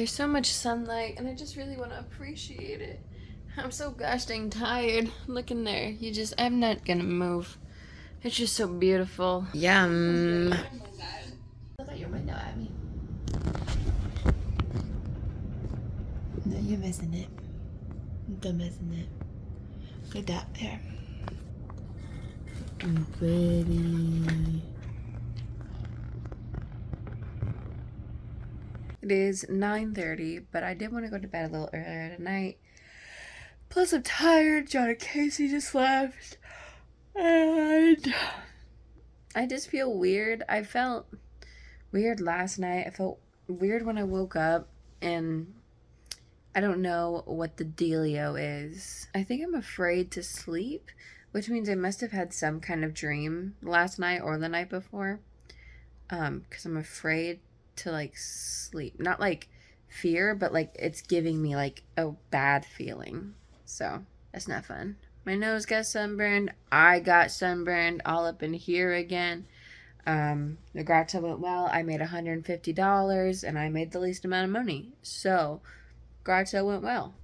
There's so much sunlight, and I just really want to appreciate it. I'm so gosh dang tired. Look in there. I'm not gonna move. It's just so beautiful. Yum. Look at your window, Abby. No, you're missing it. You're missing it. Good job there. Pretty. It is 9:30, but I did want to go to bed a little earlier tonight. Plus, I'm tired. John and Casey just left. And I just feel weird. I felt weird last night. I felt weird when I woke up, and I don't know what the dealio is. I think I'm afraid to sleep, which means I must have had some kind of dream last night or the night before. Because I'm afraid to, like, sleep. Not, like, fear, but, like, it's giving me, like, a bad feeling. So, that's not fun. My nose got sunburned. I got sunburned all up in here again. The grotto went well. I made $150, and I made the least amount of money. So, grotto went well.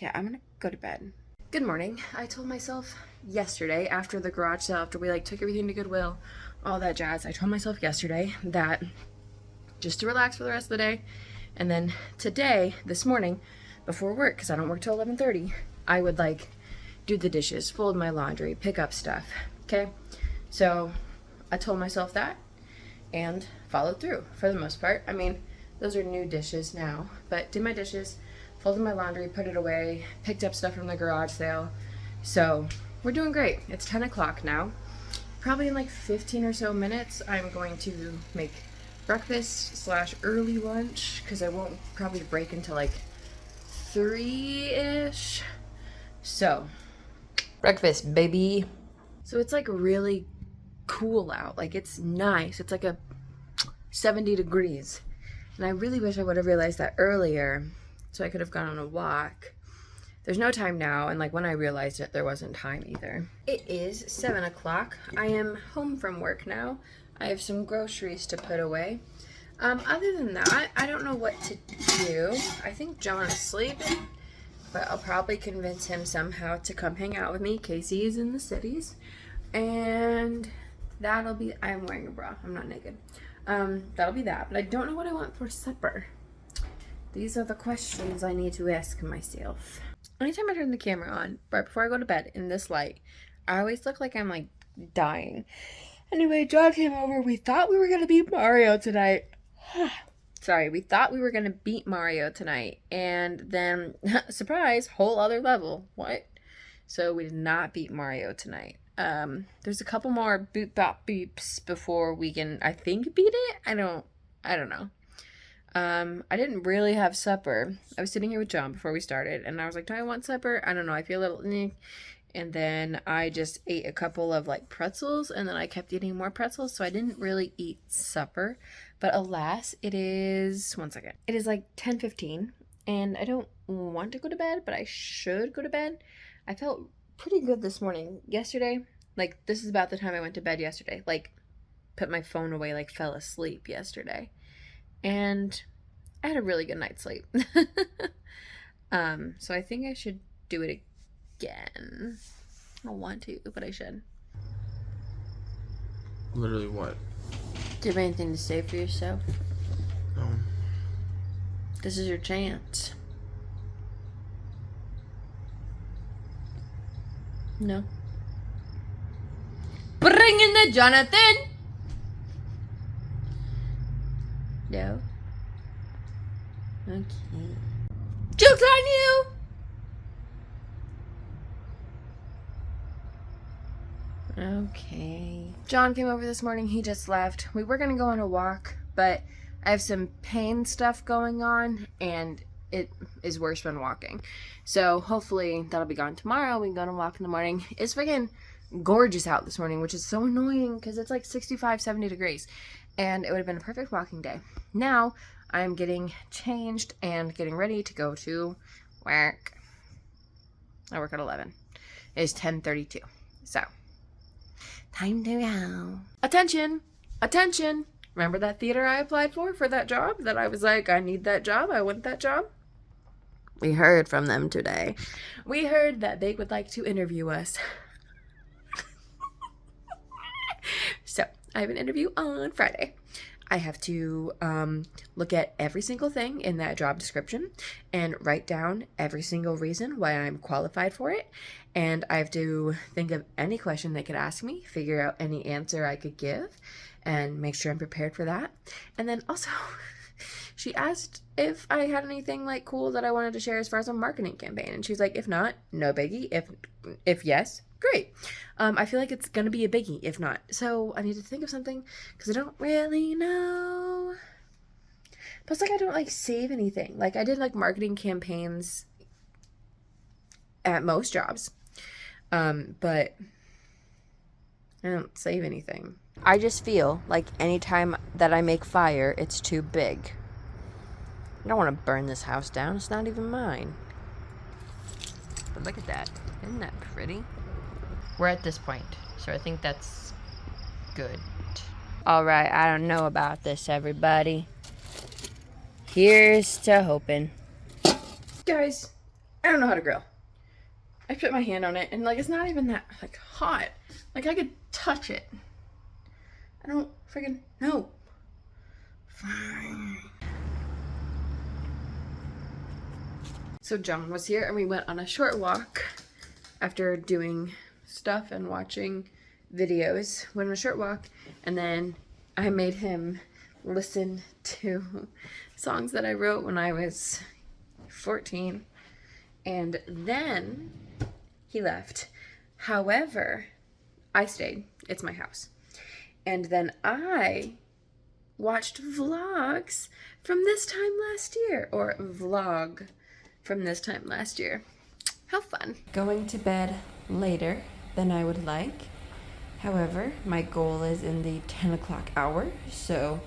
Yeah, I'm gonna go to bed. Good morning. I told myself yesterday, after the garage sale, after we, like, took everything to Goodwill, all that jazz, I told myself yesterday that just to relax for the rest of the day. And then today, this morning, before work, because I don't work till 11:30, I would, like, do the dishes, fold my laundry, pick up stuff, okay? So I told myself that and followed through for the most part. I mean, those are new dishes now, but did my dishes, folded my laundry, put it away, picked up stuff from the garage sale. So we're doing great. It's 10 o'clock now. Probably in like 15 or so minutes, I'm going to make breakfast / early lunch, because I won't probably break until like 3-ish. So, breakfast, baby. So it's like really cool out. Like, it's nice. It's like a 70 degrees. And I really wish I would have realized that earlier so I could have gone on a walk. There's no time now, and like when I realized it, there wasn't time either. It is 7 o'clock. I am home from work now. I have some groceries to put away. Other than that, I don't know what to do. I think John is sleeping, but I'll probably convince him somehow to come hang out with me. Casey is in the cities, and that'll be, I'm wearing a bra, I'm not naked. That'll be that, but I don't know what I want for supper. These are the questions I need to ask myself. Anytime I turn the camera on, right before I go to bed in this light, I always look like I'm like dying. Anyway, John came over. We thought we were going to beat Mario tonight. Sorry, we thought we were going to beat Mario tonight. And then, surprise, whole other level. What? So we did not beat Mario tonight. There's a couple more boop bop beeps before we can, I think, beat it. I don't know. I didn't really have supper. I was sitting here with John before we started, and I was like, do I want supper? I don't know. I feel a little and then I just ate a couple of like pretzels, and then I kept eating more pretzels, so I didn't really eat supper. But alas, it is, one second, it is like 10:15, and I don't want to go to bed, but I should go to bed. I felt pretty good this morning. Yesterday, like, this is about the time I went to bed yesterday, like, put my phone away, like, fell asleep yesterday, and I had a really good night's sleep. So I think I should do it again. I don't want to, but I should. Literally what? Do you have anything to say for yourself? No. This is your chance. No. Bring in the Jonathan! No. Okay. Joke's on you! Okay. John came over this morning. He just left. We were going to go on a walk, but I have some pain stuff going on, and it is worse when walking. So hopefully that'll be gone tomorrow. We can go on a walk in the morning. It's freaking gorgeous out this morning, which is so annoying because it's like 65, 70 degrees. And it would have been a perfect walking day. Now I'm getting changed and getting ready to go to work. I work at 11. It is 10:32. So, time to go. Attention! Attention! Remember that theater I applied for that job that I was like, I need that job, I want that job? We heard from them today. We heard that they would like to interview us. So I have an interview on Friday. I have to look at every single thing in that job description and write down every single reason why I'm qualified for it. And I have to think of any question they could ask me, figure out any answer I could give, and make sure I'm prepared for that. And then also, she asked if I had anything like cool that I wanted to share as far as a marketing campaign. And she's like, if not, no biggie. If yes, great. I feel like it's going to be a biggie if not. So I need to think of something because I don't really know. Plus, like, I don't like save anything. Like, I did like marketing campaigns at most jobs. But I don't save anything. I just feel like anytime that I make fire, it's too big. I don't want to burn this house down. It's not even mine. But look at that. Isn't that pretty? We're at this point, so I think that's good. All right, I don't know about this, everybody. Here's to hoping. Guys, I don't know how to grill. I put my hand on it, and like it's not even that like hot. Like I could touch it. I don't freaking know. Fine. So John was here, and we went on a short walk after doing stuff and watching videos. Went on a short walk, and then I made him listen to songs that I wrote when I was 14, and then he left. However, I stayed. It's my house. And then I watched vlogs from this time last year, or vlog from this time last year. How fun. Going to bed later than I would like. However, my goal is in the 10 o'clock hour, so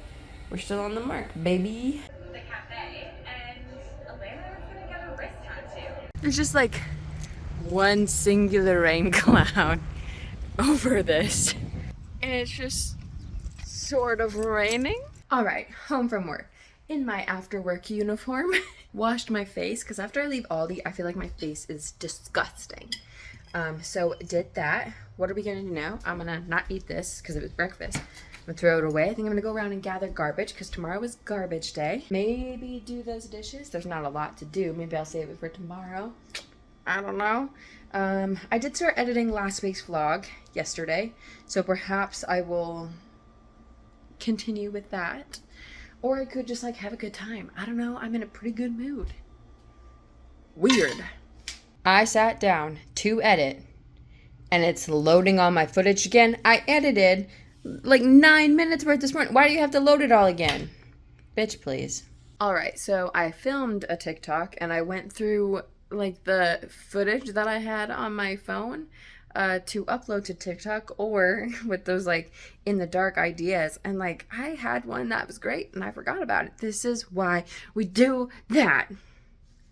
we're still on the mark, baby. The cafe, and Elena was gonna get a wrist tattoo. There's just like one singular rain cloud over this, and it's just sort of raining. All right, home from work in my after work uniform. Washed my face because after I leave Aldi, I feel like my face is disgusting. So did that. What are we gonna do now? I'm gonna not eat this because it was breakfast. I'm gonna throw it away. I think I'm gonna go around and gather garbage because tomorrow is garbage day. Maybe do those dishes. There's not a lot to do. Maybe I'll save it for tomorrow. I don't know. I did start editing last week's vlog yesterday, so perhaps I will continue with that. Or I could just like have a good time. I don't know. I'm in a pretty good mood. Weird. I sat down to edit and it's loading all my footage again. I edited like 9 minutes worth this morning. Why do you have to load it all again? Bitch, please. All right, so I filmed a TikTok and I went through like the footage that I had on my phone to upload to TikTok, or with those like in the dark ideas, and like I had one that was great and I forgot about it. This is why we do that.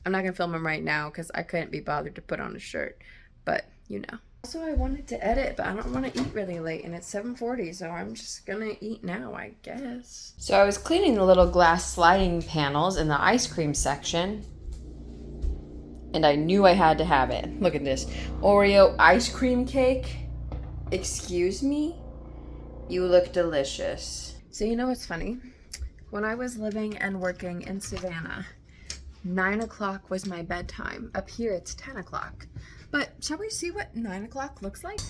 I'm not gonna film them right now because I couldn't be bothered to put on a shirt, but you know. Also, I wanted to edit, but I don't want to eat really late, and it's 7:40, so I'm just gonna eat now, I guess. So I was cleaning the little glass sliding panels in the ice cream section, and I knew I had to have it. Look at this. Oreo ice cream cake. Excuse me? You look delicious. So you know what's funny? When I was living and working in Savannah, 9 o'clock was my bedtime. Up here it's 10 o'clock. But shall we see what 9 o'clock looks like?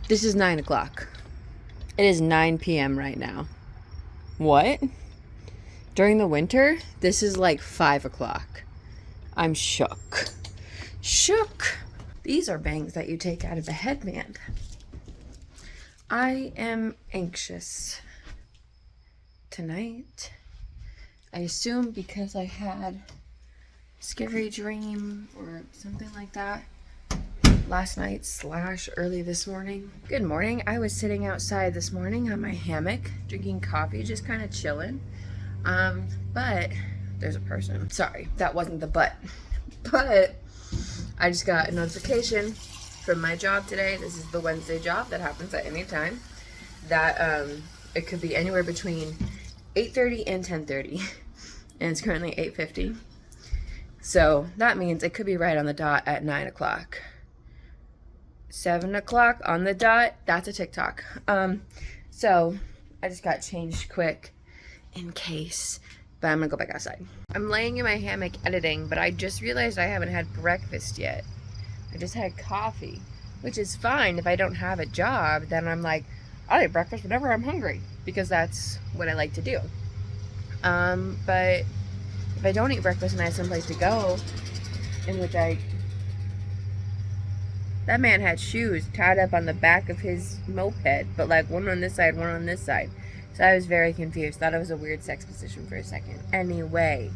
This is 9 o'clock. It is 9 p.m. right now. What? During the winter, this is like 5 o'clock. I'm shook. Shook. These are bangs that you take out of a headband. I am anxious tonight. I assume because I had a scary dream or something like that last night / early this morning. Good morning. I was sitting outside this morning on my hammock, drinking coffee, just kind of chilling. But there's a person. Sorry, that wasn't the but. But I just got a notification from my job today. This is the Wednesday job that happens at any time. that it could be anywhere between 8:30 and 10:30, and it's currently 8:50. So that means it could be right on the dot at 9 o'clock. 7 o'clock on the dot, that's a TikTok. So I just got changed quick in case, but I'm gonna go back outside. I'm laying in my hammock editing, but I just realized I haven't had breakfast yet. I just had coffee, which is fine. If I don't have a job, then I'm like, I'll eat breakfast whenever I'm hungry, because that's what I like to do. But if I don't eat breakfast and I have someplace to go, in which that man had shoes tied up on the back of his moped, but like one on this side, one on this side. So I was very confused. Thought it was a weird sex position for a second. Anyway,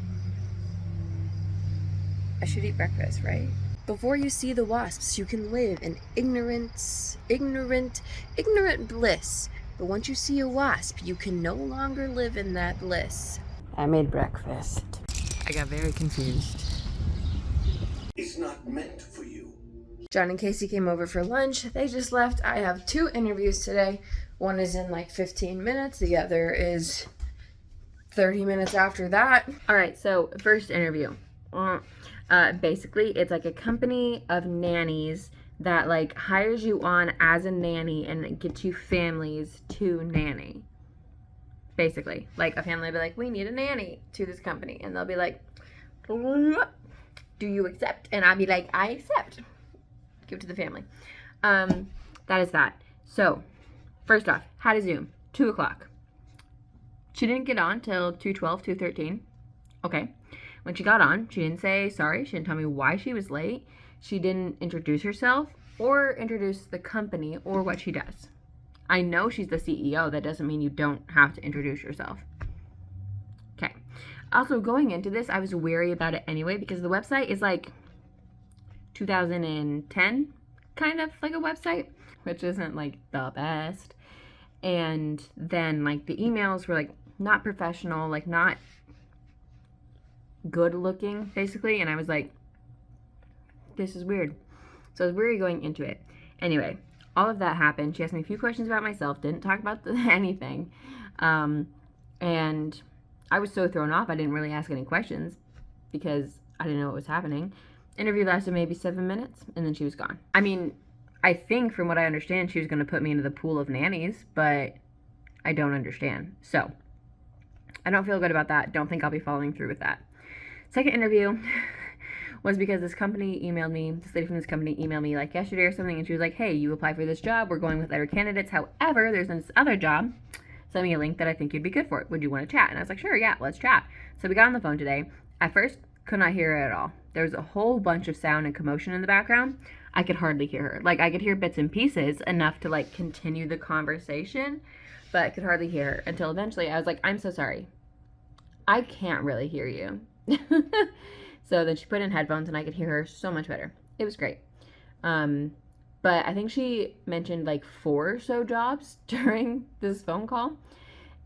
I should eat breakfast, right? Before you see the wasps, you can live in ignorant bliss. But once you see a wasp, you can no longer live in that bliss. I made breakfast. I got very confused. It's not meant for you. John and Casey came over for lunch. They just left. I have 2 interviews today. One is in like 15 minutes. The other is 30 minutes after that. All right, so first interview. Basically, it's like a company of nannies that like hires you on as a nanny and gets you families to nanny. Basically, like a family will be like, we need a nanny to this company. And they'll be like, do you accept? And I'll be like, I accept. Give it to the family. That is that. So, first off, had a Zoom, 2 o'clock. She didn't get on till 2:12, 2:13. Okay. When she got on, she didn't say sorry. She didn't tell me why she was late. She didn't introduce herself or introduce the company or what she does. I know she's the CEO. That doesn't mean you don't have to introduce yourself. Okay. Also, going into this, I was wary about it anyway because the website is like 2010 kind of like a website, which isn't like the best. And then like the emails were like not professional, like not good looking basically. And I was like, this is weird. So I was weary going into it. Anyway, all of that happened. She asked me a few questions about myself, didn't talk about anything. And I was so thrown off, I didn't really ask any questions because I didn't know what was happening. Interview lasted maybe 7 minutes, and then she was gone. I mean, I think from what I understand, she was going to put me into the pool of nannies, but I don't understand. So, I don't feel good about that. Don't think I'll be following through with that. Second interview was because this company emailed me, this lady from this company emailed me like yesterday or something, and she was like, hey, you applied for this job. We're going with other candidates. However, there's this other job. Send me a link that I think you'd be good for it. Would you want to chat? And I was like, sure, yeah, let's chat. So we got on the phone today. At first, could not hear her at all. There was a whole bunch of sound and commotion in the background. I could hardly hear her. Like, I could hear bits and pieces enough to, like, continue the conversation, but I could hardly hear her until eventually I was like, I'm so sorry. I can't really hear you. So then she put in headphones and I could hear her so much better. It was great. But I think she mentioned like 4 or so jobs during this phone call.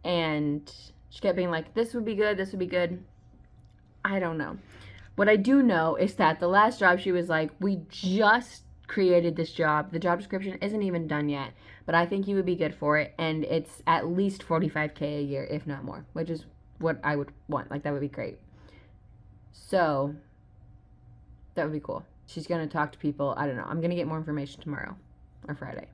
And she kept being like, this would be good, this would be good. I don't know. What I do know is that the last job she was like, we just created this job. The job description isn't even done yet, but I think you would be good for it. And it's at least $45K a year, if not more, which is what I would want. Like, that would be great. So that would be cool. She's going to talk to people. I don't know. I'm going to get more information tomorrow or Friday.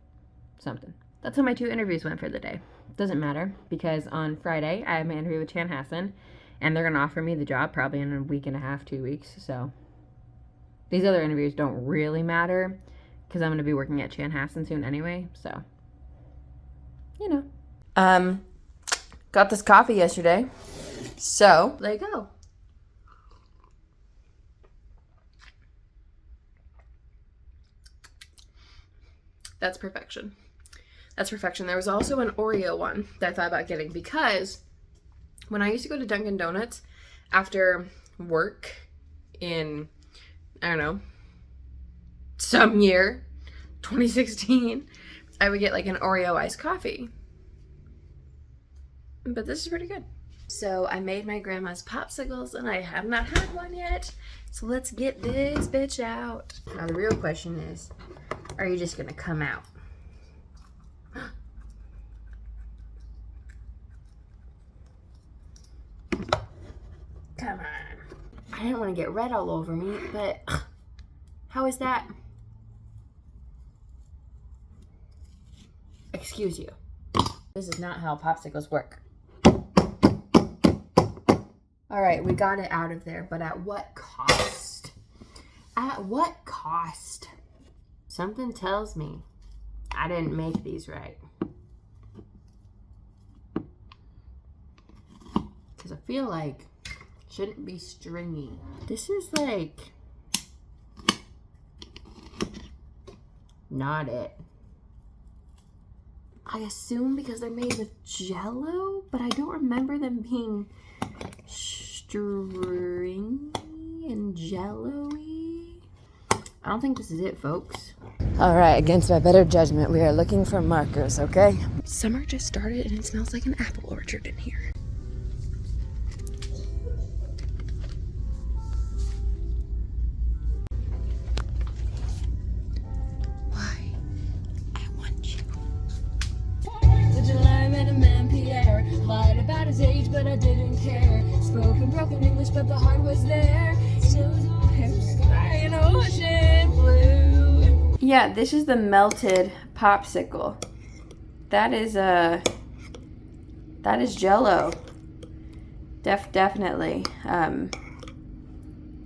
Something. That's how my 2 interviews went for the day. Doesn't matter because on Friday I have my interview with Chanhassen and they're going to offer me the job probably in a week and a half, 2 weeks. So these other interviews don't really matter because I'm going to be working at Chanhassen soon anyway. So, you know. Got this coffee yesterday. So there you go. That's perfection. That's perfection. There was also an Oreo one that I thought about getting because when I used to go to Dunkin' Donuts after work in, I don't know, some year, 2016, I would get like an Oreo iced coffee. But this is pretty good. So I made my grandma's popsicles and I have not had one yet. So let's get this bitch out. Now the real question is, are you just gonna come out? didn't want to get red all over me, but how is that? Excuse you. This is not how popsicles work. All right, we got it out of there, but at what cost? At what cost? Something tells me I didn't make these right. Because I feel like it shouldn't be stringy. This is like not it. I assume because they're made with Jell-O, but I don't remember them being stringy and Jell-O-y. I don't think this is it, folks. All right, against my better judgment, we are looking for markers, okay? Summer just started and it smells like an apple orchard in here. Why? I want you. Lied about his age, but I didn't care. Spoken broken English, but the heart was there. Still crying ocean blue. Yeah, this is the melted popsicle. That is Jell-O. Definitely.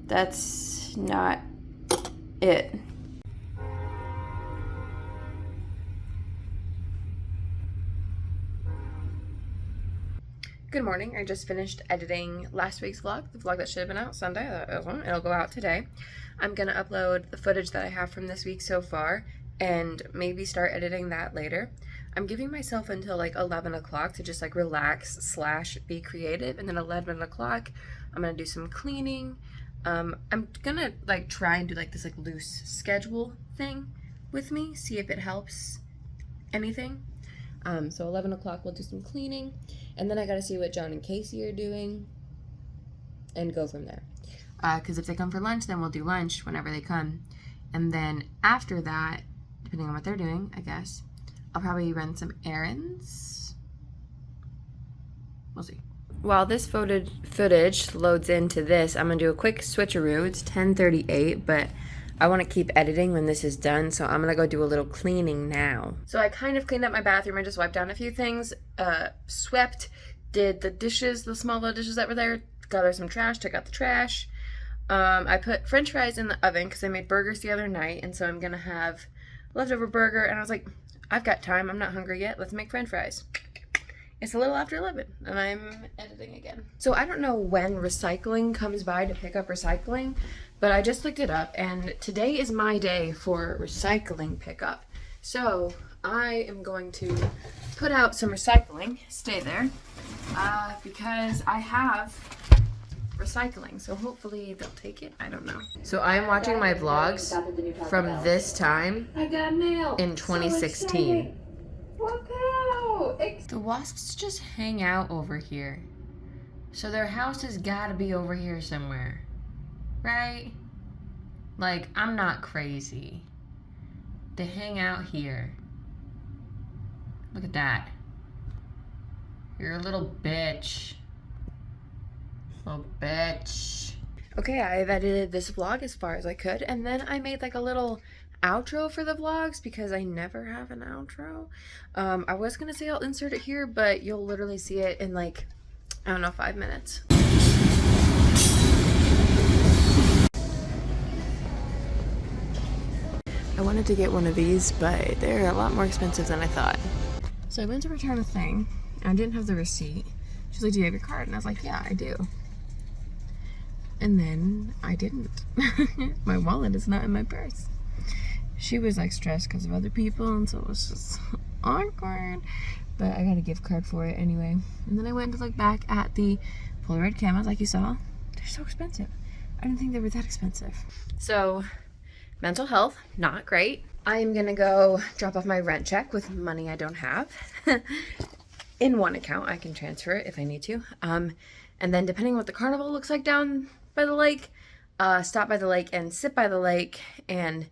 That's not it. Good morning. I just finished editing last week's vlog, the vlog that should have been out Sunday. It'll go out today. I'm gonna upload the footage that I have from this week so far and maybe start editing that later. I'm giving myself until like 11 o'clock to just like relax / be creative, and then 11 o'clock I'm gonna do some cleaning. I'm gonna like try and do like this like loose schedule thing with me, see if it helps anything. So 11 o'clock we'll do some cleaning, and then I gotta see what John and Casey are doing and go from there. Because if they come for lunch, then we'll do lunch whenever they come. And then after that, depending on what they're doing, I guess, I'll probably run some errands. We'll see. While this footage loads into this, I'm gonna do a quick switcheroo. It's 10:38, but I want to keep editing when this is done, so I'm gonna go do a little cleaning now. So I kind of cleaned up my bathroom. I just wiped down a few things, swept, did the dishes, the small little dishes that were there, gathered some trash, took out the trash. I put french fries in the oven because I made burgers the other night, and so I'm gonna have leftover burger, and I was like, I've got time, I'm not hungry yet, let's make french fries. It's a little after 11, and I'm editing again. So I don't know when recycling comes by to pick up recycling, but I just looked it up, and today is my day for recycling pickup. So I am going to put out some recycling, stay there, because I have recycling, so hopefully they'll take it. I don't know. So I am watching my vlogs from this time in 2016. Look out! The wasps just hang out over here. So their house has gotta be over here somewhere. Right? Like, I'm not crazy. They hang out here. Look at that. You're a little bitch. Little bitch. Okay, I've edited this vlog as far as I could, and then I made like a little outro for the vlogs because I never have an outro. I was gonna say I'll insert it here, but you'll literally see it in like, I don't know, 5 minutes. I wanted to get one of these, but they're a lot more expensive than I thought. So I went to return a thing, and I didn't have the receipt. She's like, do you have your card? And I was like, yeah, I do. And then I didn't. My wallet is not in my purse. She was like stressed because of other people, and so it was just awkward. But I got a gift card for it anyway. And then I went to look back at the Polaroid cameras, like you saw. They're so expensive. I didn't think they were that expensive. So, mental health, not great. I'm gonna go drop off my rent check with money I don't have. In one account, I can transfer it if I need to. And then depending on what the carnival looks like down by the lake, stop by the lake and sit by the lake and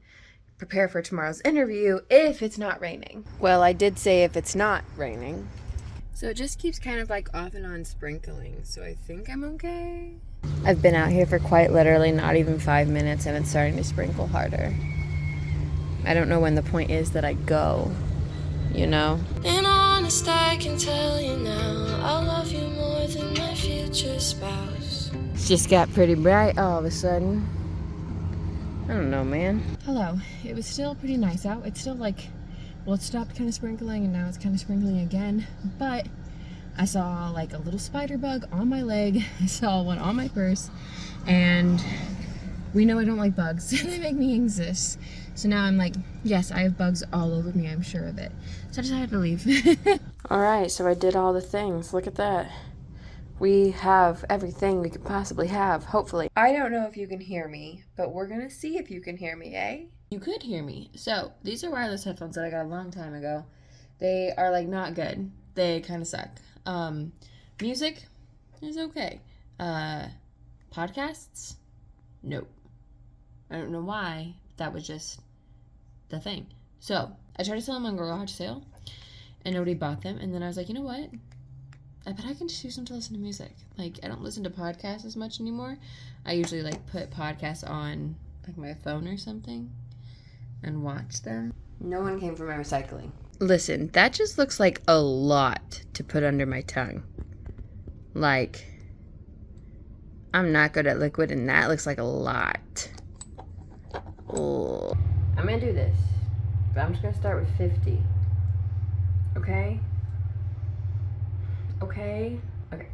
prepare for tomorrow's interview if it's not raining. Well, I did say if it's not raining. So it just keeps kind of like off and on sprinkling, so I think I'm okay. I've been out here for quite literally not even 5 minutes and it's starting to sprinkle harder. I don't know when the point is that I go, you know? And honest, I can tell you now, I love you more than my future spouse. It just got pretty bright all of a sudden. I don't know, man. Hello. It was still pretty nice out. It's still like, well, it stopped kind of sprinkling and now it's kind of sprinkling again. But I saw like a little spider bug on my leg. I saw one on my purse. And we know I don't like bugs. They make me anxious. So now I'm like, yes, I have bugs all over me. I'm sure of it. So I decided to leave. All right, so I did all the things. Look at that. We have everything we could possibly have, hopefully. I don't know if you can hear me, but we're gonna see if you can hear me, eh? You could hear me. So, these are wireless headphones that I got a long time ago. They are, like, not good. They kind of suck. Music is okay. Podcasts? Nope. I don't know why. That was just the thing. So, I tried to sell them on garage sale, and nobody bought them, and then I was like, you know what? I bet I can just use them to listen to music. Like, I don't listen to podcasts as much anymore. I usually, like, put podcasts on, like, my phone or something and watch them. No one came for my recycling. Listen, that just looks like a lot to put under my tongue. Like, I'm not good at liquid, and that looks like a lot. Oh. I'm gonna do this, but I'm just gonna start with 50. Okay? Okay? Okay.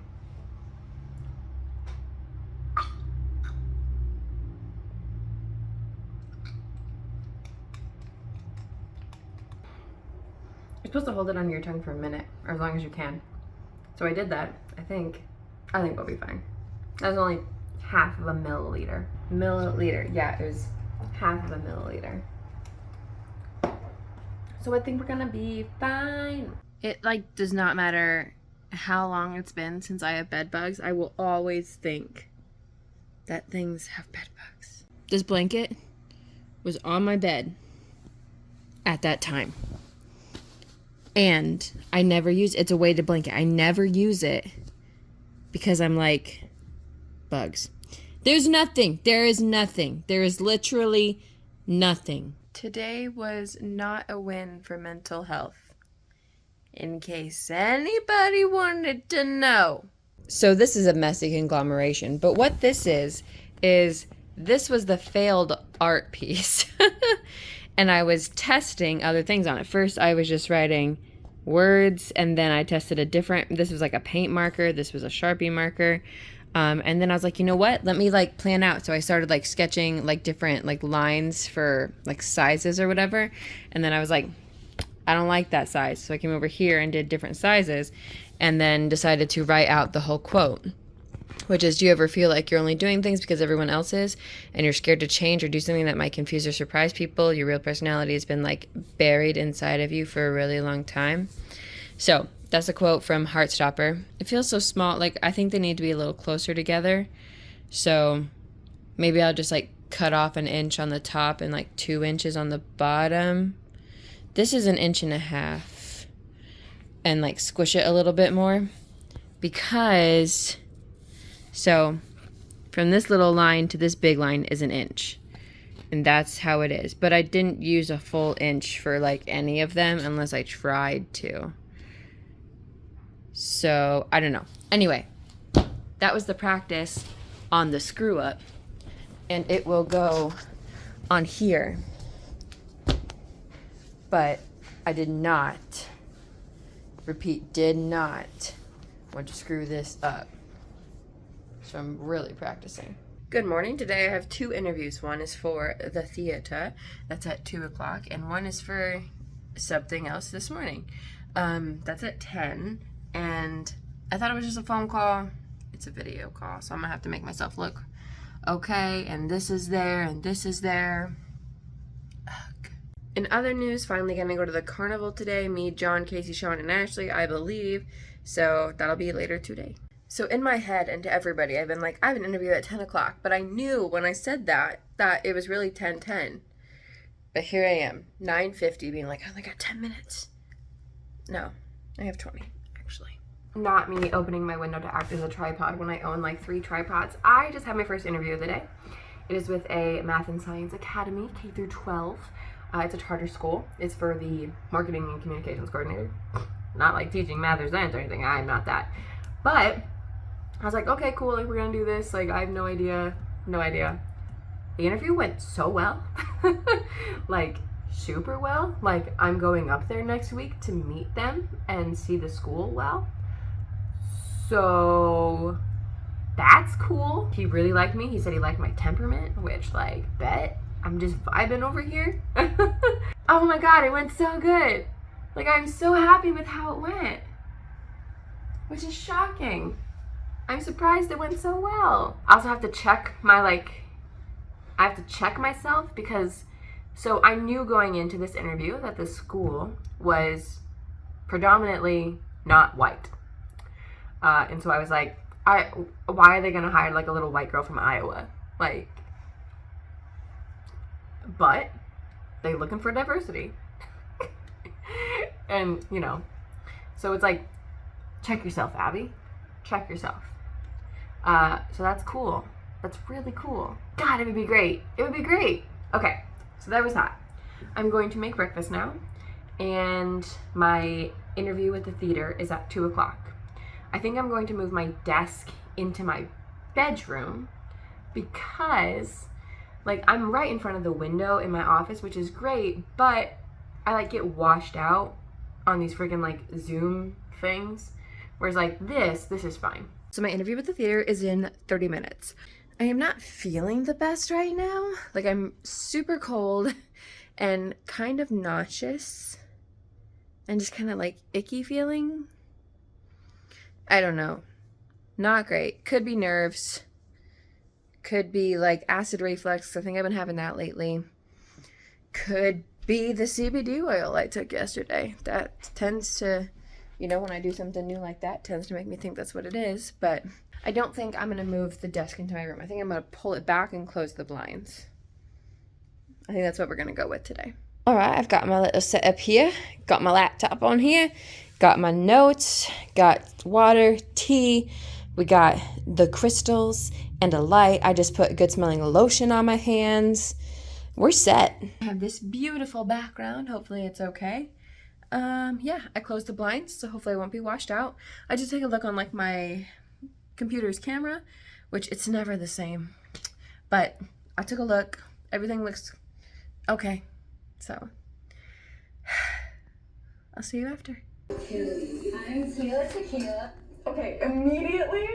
You're supposed to hold it under your tongue for a minute, or as long as you can. So I did that. I think we'll be fine. That was only half of a milliliter. Milliliter, yeah, it was half of a milliliter. So I think we're gonna be fine. It, like, does not matter how long it's been since I have bed bugs. I will always think that things have bed bugs. This blanket was on my bed at that time. And I never use it's a weighted blanket. I never use it because I'm like, bugs. There's nothing. There is nothing. There is literally nothing. Today was not a win for mental health. In case anybody wanted to know. So this is a messy conglomeration, but what this is this was the failed art piece. And I was testing other things on it. First, I was just writing words, and then I tested this was like a paint marker, this was a Sharpie marker. And then I was like, you know what? Let me like plan out. So I started like sketching like different like lines for like sizes or whatever. And then I was like, I don't like that size. So I came over here and did different sizes and then decided to write out the whole quote, which is, do you ever feel like you're only doing things because everyone else is and you're scared to change or do something that might confuse or surprise people? Your real personality has been like buried inside of you for a really long time. So that's a quote from Heartstopper. It feels so small. Like, I think they need to be a little closer together. So maybe I'll just like cut off an inch on the top and like 2 inches on the bottom. This is 1.5 inches and like squish it a little bit more because, so from this little line to this big line is 1 inch and that's how it is. But I didn't use a full inch for like any of them unless I tried to. So I don't know. Anyway, that was the practice on the screw up and it will go on here. But I did not, repeat, did not want to screw this up. So I'm really practicing. Good morning. Today I have 2 interviews. One is for the theater, that's at 2 o'clock, and one is for something else this morning. That's at 10, and I thought it was just a phone call. It's a video call, so I'm gonna have to make myself look okay, and this is there, and this is there. In other news, finally gonna go to the carnival today. Me, John, Casey, Sean, and Ashley, I believe. So that'll be later today. So in my head and to everybody, I've been like, I have an interview at 10 o'clock. But I knew when I said that it was really 10:10. But here I am, 9:50, being like, I only got 10 minutes. No, I have 20, actually. not me opening my window to act as a tripod when I own like 3 tripods. I just had my first interview of the day. It is with a math and science academy, K through 12. It's a charter school. It's for the marketing and communications coordinator. Not like teaching math or science or anything. I'm not that. But I was like, okay, cool. Like, we're gonna do this. Like, I have no idea. No idea. The interview went so well. Like, super well. Like, I'm going up there next week to meet them and see the school well. So that's cool. He really liked me. He said he liked my temperament, which, like, bet. I'm just vibing over here. Oh my god, it went so good. Like, I'm so happy with how it went. Which is shocking. I'm surprised it went so well. I also have to check my, I have to check myself because, so I knew going into this interview that the school was predominantly not white. And so I was like, why are they gonna hire like a little white girl from Iowa? Like, but they're looking for diversity. And, you know, so it's like, check yourself, Abby. Check yourself. So that's cool. That's really cool. God, it would be great. It would be great. Okay, so that was that. I'm going to make breakfast now, and my interview with the theater is at 2 o'clock. I think I'm going to move my desk into my bedroom because, like, I'm right in front of the window in my office, which is great, but I, like, get washed out on these freaking, like, Zoom things, whereas, like, this is fine. So my interview with the theater is in 30 minutes. I am not feeling the best right now. Like, I'm super cold and kind of nauseous and just kind of, like, icky feeling. I don't know. Not great. Could be nerves. Could be, like, acid reflux. I think I've been having that lately. Could be the CBD oil I took yesterday. That tends to, you know, when I do something new like that, tends to make me think that's what it is. But I don't think I'm going to move the desk into my room. I think I'm going to pull it back and close the blinds. I think that's what we're going to go with today. All right, I've got my little setup here. Got my laptop on here. Got my notes. Got water, tea. We got the crystals and a light. I just put good smelling lotion on my hands. We're set. I have this beautiful background. Hopefully it's okay. Yeah, I closed the blinds, so hopefully I won't be washed out. I just take a look on, like, my computer's camera, which it's never the same. But I took a look. Everything looks okay. So I'll see you after. Tequila. Okay, immediately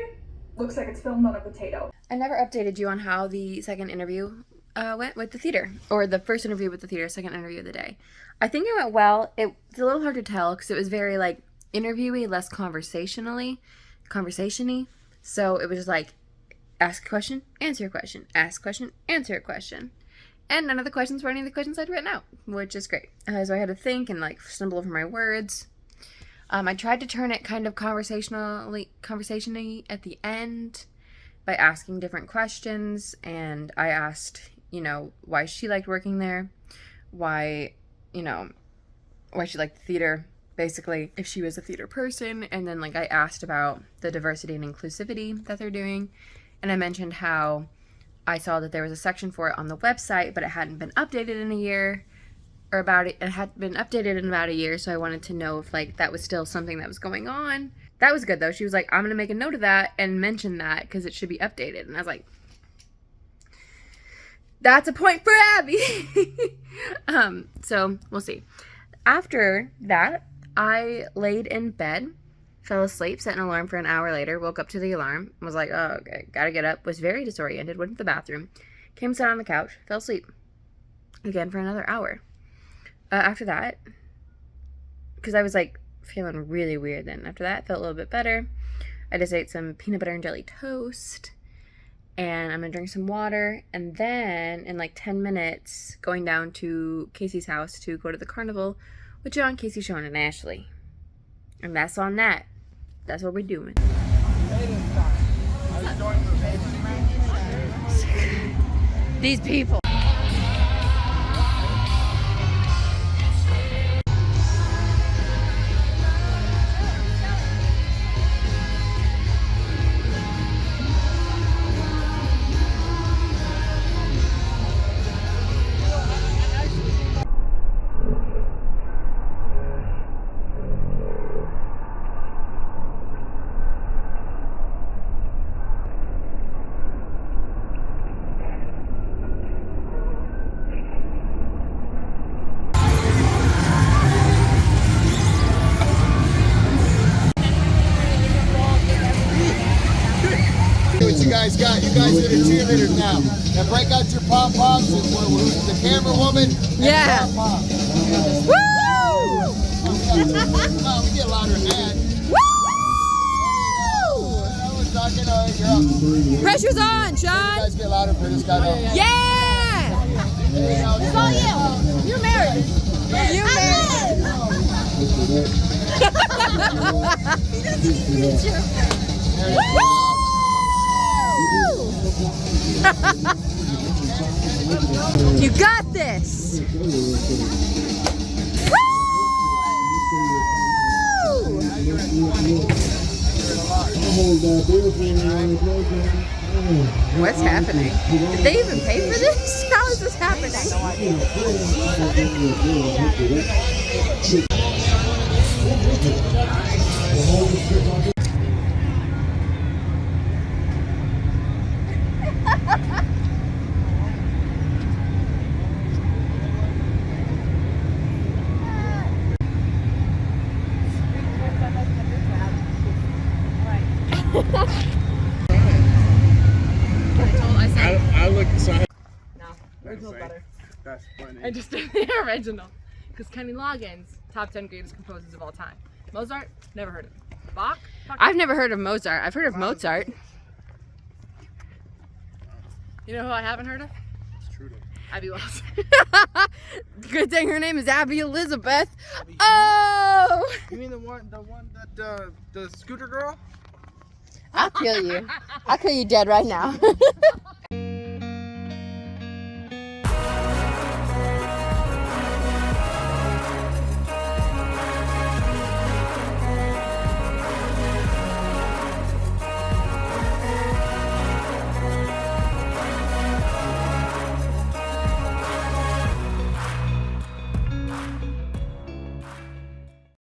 looks like it's filmed on a potato. I never updated you on how the second interview went with the theater, or the first interview with the theater, second interview of the day. I think it went well. It's a little hard to tell because it was very, like, interviewee, less conversationy. So it was just like, ask a question, answer a question, ask a question, answer a question. And none of the questions were any of the questions I'd written out, which is great. So I had to think and, like, stumble over my words. I tried to turn it kind of conversationally at the end by asking different questions, and I asked, you know, why she liked working there, why she liked the theater, basically, if she was a theater person, and then, like, I asked about the diversity and inclusivity that they're doing, and I mentioned how I saw that there was a section for it on the website, but it hadn't been updated in a year, or it had been updated in about a year, so I wanted to know if, like, that was still something that was going on. That was good, though. She was like, I'm going to make a note of that and mention that because it should be updated. And I was like, that's a point for Abby. So we'll see. After that, I laid in bed, fell asleep, set an alarm for an hour later, woke up to the alarm, was like, oh, okay, gotta get up, was very disoriented, went to the bathroom, came, sat on the couch, fell asleep again for another hour. After that, because I was, like, feeling really weird then. After that, felt a little bit better. I just ate some peanut butter and jelly toast, and I'm gonna drink some water, and then in, like, 10 minutes, going down to Casey's house to go to the carnival with John, Casey, Sean, and Ashley. And that's on that. That's what we're doing. These people. what you guys got. You guys are the cheerleaders now. Now break out your pom-poms and the camera woman. Yeah. Woo! Come on, we get louder than that. Woo! You're up. Pressure's on, You Sean. guys get louder for this guy. Yeah! It's all you. You're married. You're married. You got this. What's happening? Did they even pay for this? How is this happening? I look so. No, original's better. That's funny. I just did the original. Because Kenny Loggins, top 10 greatest composers of all time. Mozart, never heard of him. Bach? I've never heard of Mozart. I've heard of Mozart. You know who I haven't heard of? It's true. Abbie Elizabeth. Good thing her name is Abbie Elizabeth. Oh! You mean the one that the scooter girl? I'll kill you. I'll kill you dead right now.